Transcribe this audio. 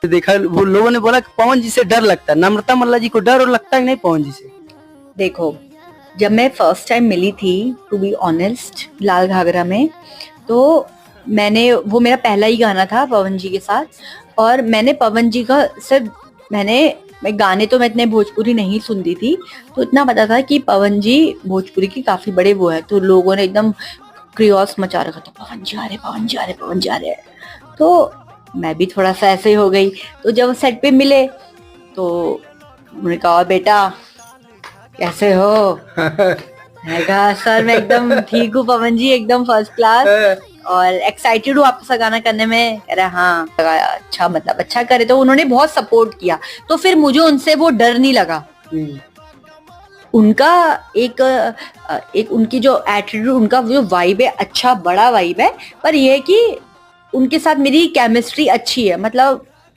देखा वो लोगों ने बोला कि पवन जी से डर लगता है, नम्रता मल्ला जी को डर और लगता है कि नहीं पवन जी से? देखो, जब मैं फर्स्ट टाइम मिली थी, टू बी ऑनेस्ट, लाल घाघरा में, तो वो मेरा पहला ही गाना था पवन जी के साथ। और मैंने पवन जी का सिर्फ मैं गाने तो मैं इतने भोजपुरी नहीं सुनती थी, तो इतना पता था कि पवन जी भोजपुरी की काफी बड़े वो है। तो लोगों ने एकदम क्रियोस मचा रखा था, पवन जी आ रहे, पवन जी आ रहे, पवन जी आ रहे। तो मैं भी थोड़ा सा ऐसे ही हो गई। तो जब सेट पे मिले तो उन्होंने कहा, बेटा कैसे हो? मैंने कहा, सर मैं एकदम ठीक हूँ पवन जी, एकदम फर्स्ट क्लास, और एक्साइटेड हूँ आपके साथ गाना करने में। कह रहा हाँ। अच्छा, मतलब अच्छा करे। तो उन्होंने बहुत सपोर्ट किया, तो फिर मुझे उनसे वो डर नहीं लगा। उनका एक उनकी जो एटीट्यूड, उनका जो वाइब है, अच्छा बड़ा वाइब है। पर ये है कि उनके साथ मेरी केमिस्ट्री अच्छी है, मतलब